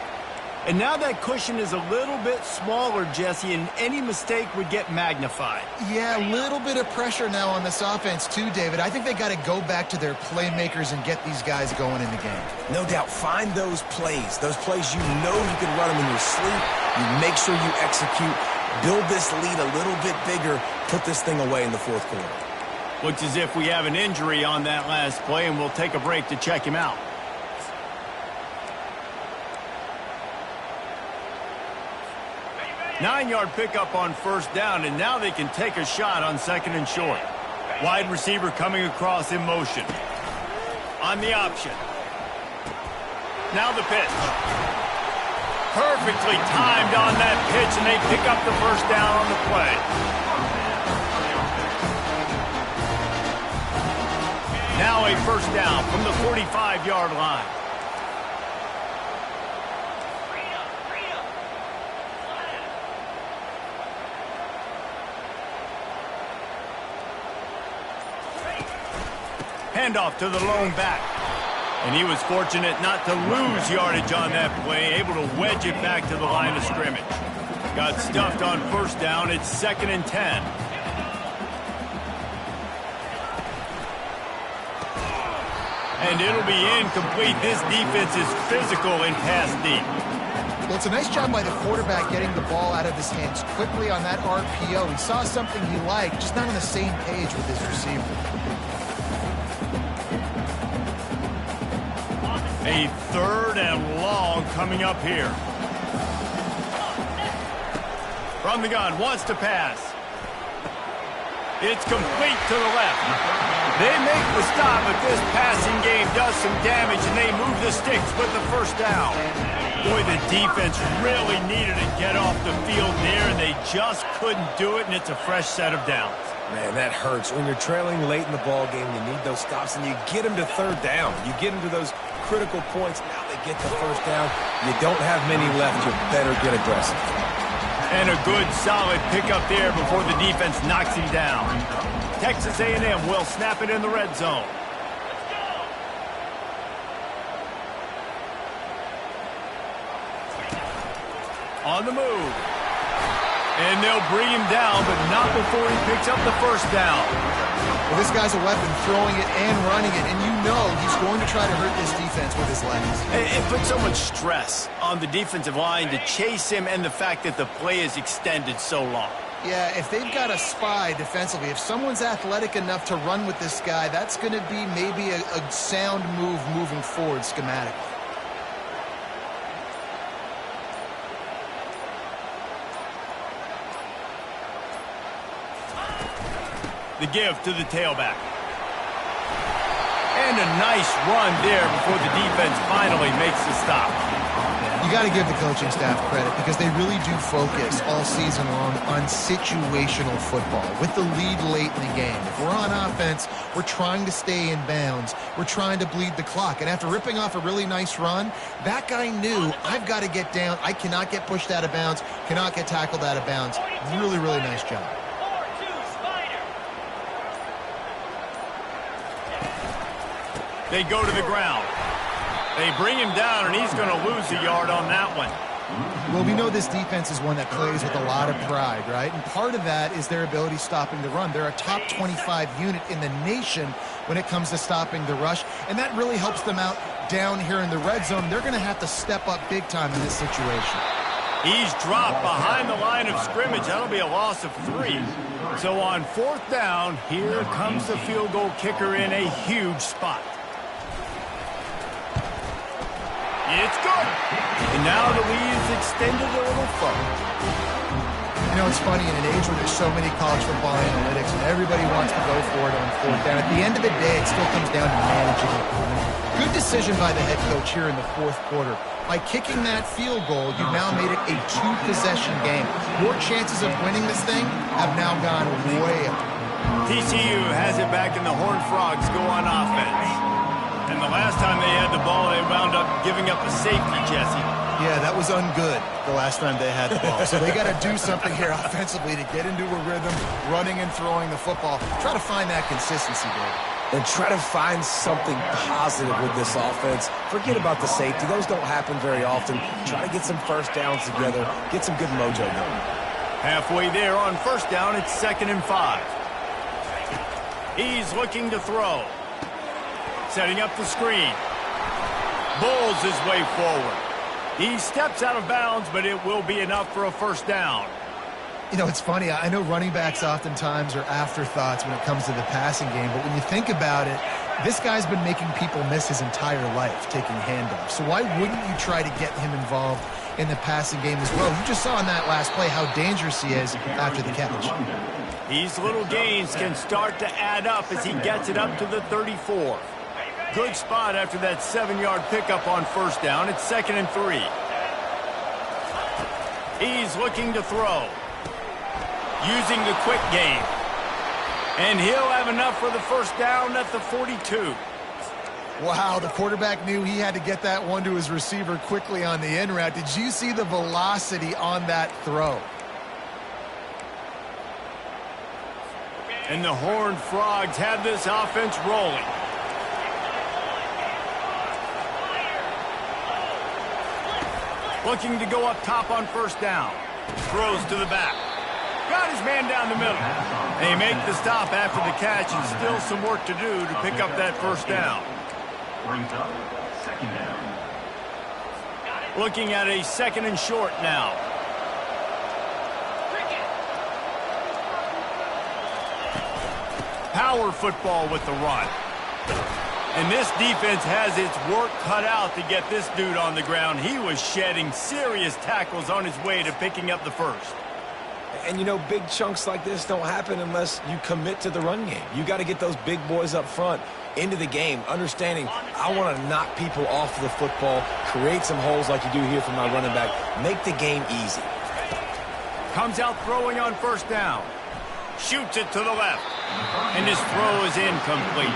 And now that cushion is a little bit smaller, Jesse, and any mistake would get magnified. Yeah, a little bit of pressure now on this offense too, David. I think they got to go back to their playmakers and get these guys going in the game. No doubt, find those plays you know you can run them in your sleep. You make sure you execute. Build this lead a little bit bigger, put this thing away in the fourth quarter. Looks as if we have an injury on that last play, and we'll take a break to check him out. Nine-yard pickup on first down, and now they can take a shot on second and short. Wide receiver coming across in motion. On the option. Now the pitch. Perfectly timed on that pitch, and they pick up the first down on the play. Now a first down from the 45-yard line. Handoff to the lone back. And he was fortunate not to lose yardage on that play, able to wedge it back to the line of scrimmage. Got stuffed on first down. It's 2nd and 10. And it'll be incomplete. This defense is physical and pass deep. Well, it's a nice job by the quarterback getting the ball out of his hands quickly on that RPO. He saw something he liked, just not on the same page with his receiver. A 3rd and long coming up here. From the gun, wants to pass. It's complete to the left. They make the stop, but this passing game does some damage, and they move the sticks with the first down. Boy, the defense really needed to get off the field there, and they just couldn't do it, and it's a fresh set of downs. Man, that hurts. When you're trailing late in the ball game, you need those stops, and you get them to third down. You get them to those critical points. Now they get the first down. You don't have many left. You better get aggressive. And a good, solid pickup there before the defense knocks him down. Texas A&M will snap it in the red zone. On the move. And they'll bring him down, but not before he picks up the first down. Well, this guy's a weapon, throwing it and running it, and you know he's going to try to hurt this defense with his legs. It puts so much stress on the defensive line to chase him, and the fact that the play is extended so long. Yeah, if they've got a spy defensively, if someone's athletic enough to run with this guy, that's going to be maybe a sound move moving forward schematically. The give to the tailback. And a nice run there before the defense finally makes the stop. You got to give the coaching staff credit because they really do focus all season long on situational football with the lead late in the game. If we're on offense, we're trying to stay in bounds. We're trying to bleed the clock. And after ripping off a really nice run, that guy knew, I've got to get down. I cannot get pushed out of bounds, cannot get tackled out of bounds. Really, really nice job. They go to the ground. They bring him down, and he's going to lose a yard on that one. Well, we know this defense is one that plays with a lot of pride, right? And part of that is their ability stopping the run. They're a top 25 unit in the nation when it comes to stopping the rush, and that really helps them out down here in the red zone. They're going to have to step up big time in this situation. He's dropped behind the line of scrimmage. That'll be a loss of 3. So on fourth down, here comes the field goal kicker in a huge spot. It's good. And now the lead is extended a little further. You know, it's funny, in an age where there's so many college football analytics and everybody wants to go for it on fourth down, at the end of the day, it still comes down to managing it. Good decision by the head coach here in the fourth quarter. By kicking that field goal, you've now made it a two-possession game. Your chances of winning this thing have now gone way up. TCU has it back, and the Horned Frogs go on offense. And the last time they had the ball, they wound up giving up a safety, Jesse. Yeah, that was ungood the last time they had the ball. So they got to do something here offensively to get into a rhythm, running and throwing the football. Try to find that consistency, Dave. And try to find something positive with this offense. Forget about the safety. Those don't happen very often. Try to get some first downs together. Get some good mojo going. Halfway there on first down, it's 2nd and 5. He's looking to throw. Setting up the screen. Bulls his way forward. He steps out of bounds, but it will be enough for a first down. You know, it's funny. I know running backs oftentimes are afterthoughts when it comes to the passing game, but when you think about it, this guy's been making people miss his entire life taking handoffs. So why wouldn't you try to get him involved in the passing game as well? You just saw in that last play how dangerous he is after the catch. These little gains can start to add up as he gets it up to the 34. Good spot after that 7-yard pickup on first down. It's 2nd and 3. He's looking to throw. Using the quick game. And he'll have enough for the first down at the 42. Wow, the quarterback knew he had to get that one to his receiver quickly on the in route. Did you see the velocity on that throw? And the Horned Frogs have this offense rolling. Looking to go up top on first down. Throws to the back. Got his man down the middle. They make the stop after the catch, and still some work to do to pick up that first down. Brings up 2nd down. Looking at a 2nd and short now. Power football with the run. And this defense has its work cut out to get this dude on the ground. He was shedding serious tackles on his way to picking up the first. And, you know, big chunks like this don't happen unless you commit to the run game. You got to get those big boys up front into the game, understanding I want to knock people off the football, create some holes like you do here for my running back, make the game easy. Comes out throwing on first down. Shoots it to the left. And his throw is incomplete.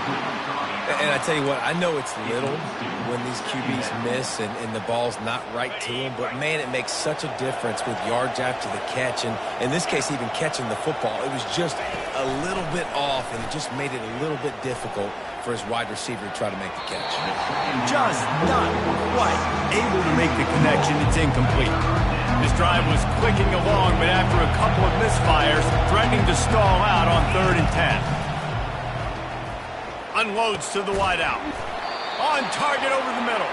And I tell you what, I know it's little when these QBs miss and the ball's not right to them, but, man, it makes such a difference with yards after the catch. And in this case, even catching the football, it was just a little bit off, and it just made it a little bit difficult for his wide receiver to try to make the catch. Just not quite able to make the connection. It's incomplete. This drive was clicking along, but after a couple of misfires, threatening to stall out on 3rd and 10. Unloads to the wideout. On target over the middle.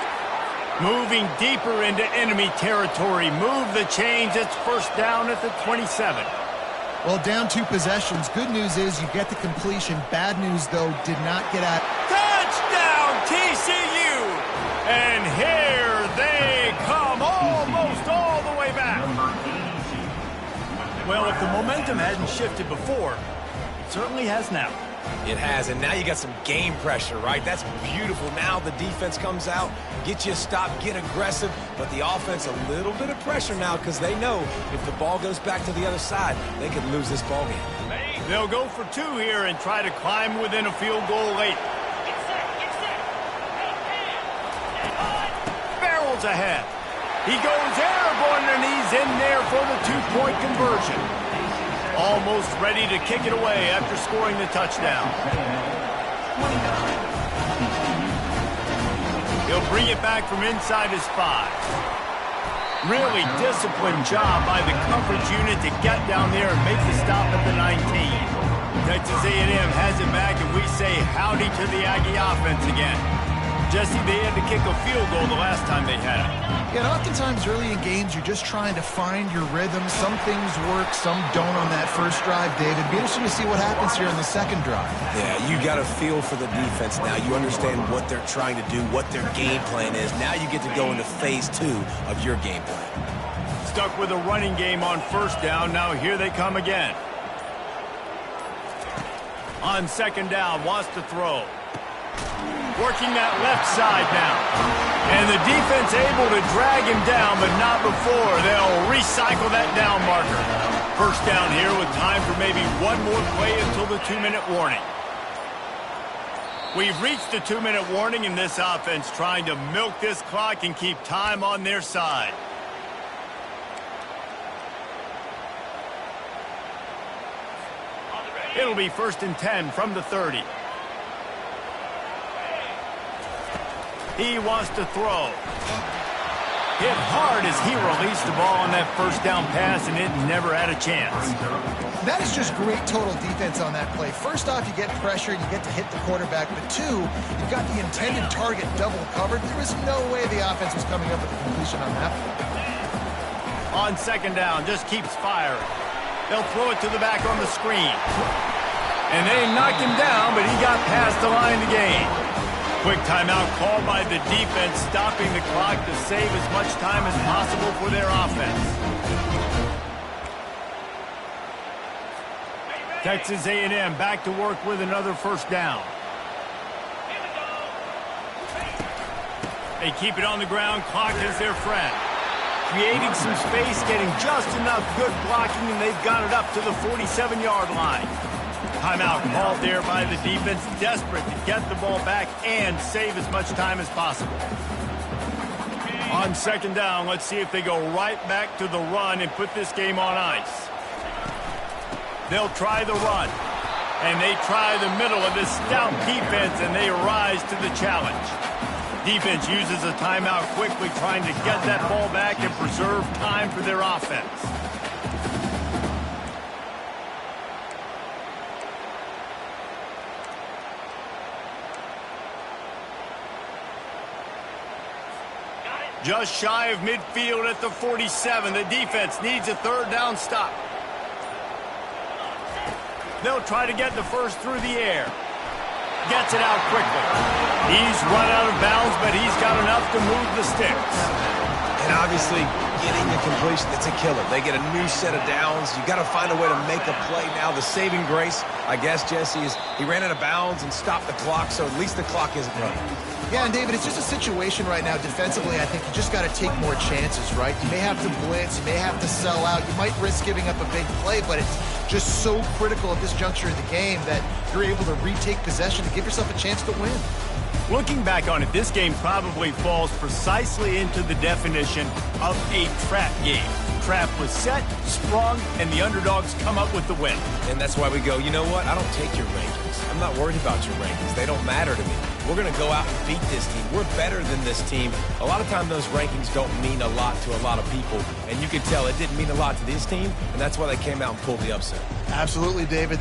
Moving deeper into enemy territory. Move the chains. It's first down at the 27. Well, down 2 possessions. Good news is you get the completion. Bad news, though, did not get at. Touchdown, TCU! And here they come, almost all the way back. Well, if the momentum hadn't shifted before, it certainly has now. It has, and now you got some game pressure, right? That's beautiful. Now the defense comes out, get you a stop, get aggressive, but the offense a little bit of pressure now because they know if the ball goes back to the other side, they could lose this ball game. They'll go for 2 here and try to climb within a field goal late. Barrels ahead. He goes airborne, and he's in there for the 2-point conversion. Almost ready to kick it away after scoring the touchdown. He'll bring it back from inside his 5. Really disciplined job by the coverage unit to get down there and make the stop at the 19. Texas A&M has it back, and we say howdy to the Aggie offense again. Jesse, they had to kick a field goal the last time they had it. Yeah, and oftentimes early in games, you're just trying to find your rhythm. Some things work, some don't on that first drive, David. It'd be interesting to see what happens here in the second drive. Yeah, you got a feel for the defense now. You understand what they're trying to do, what their game plan is. Now you get to go into phase 2 of your game plan. Stuck with a running game on first down. Now here they come again. On second down, wants to throw. Working that left side now. And the defense able to drag him down, but not before. They'll recycle that down marker. First down here with time for maybe one more play until the 2-minute warning. We've reached the 2-minute warning in this offense, trying to milk this clock and keep time on their side. It'll be 1st and 10 from the 30. He wants to throw. Hit hard as he released the ball on that first down pass, and it never had a chance. That is just great total defense on that play. First off, you get pressure and you get to hit the quarterback. But two, you've got the intended target double covered. There was no way the offense was coming up with a completion on that play. On second down, just keeps firing. They'll throw it to the back on the screen. And they knocked him down, but he got past the line to gain. Quick timeout called by the defense, stopping the clock to save as much time as possible for their offense. Texas A&M back to work with another first down. They keep it on the ground. Clock is their friend. Creating some space, getting just enough good blocking, and they've got it up to the 47-yard line. Timeout called there by the defense, desperate to get the ball back and save as much time as possible. On second down, let's see if they go right back to the run and put this game on ice. They'll try the run, and they try the middle of this stout defense, and they rise to the challenge. Defense uses a timeout quickly, trying to get that ball back and preserve time for their offense. Just shy of midfield at the 47. The defense needs a third down stop. They'll try to get the first through the air. Gets it out quickly. He's run out of bounds, but he's got enough to move the sticks. And obviously, getting the completion, it's a killer. They get a new set of downs. You got to find a way to make a play now. The saving grace, I guess, Jesse, is he ran out of bounds and stopped the clock, so at least the clock isn't running. Yeah, and David, it's just a situation right now defensively. I think you just got to take more chances, right? You may have to blitz, you may have to sell out, you might risk giving up a big play, but it's just so critical at this juncture of the game that you're able to retake possession to give yourself a chance to win. Looking back on it, this game probably falls precisely into the definition of a trap game. Trap was set, sprung, and the underdogs come up with the win. And that's why we go, you know what? I don't take your rankings. I'm not worried about your rankings. They don't matter to me. We're going to go out and beat this team. We're better than this team. A lot of times those rankings don't mean a lot to a lot of people, and you can tell it didn't mean a lot to this team, and that's why they came out and pulled the upset. Absolutely, David.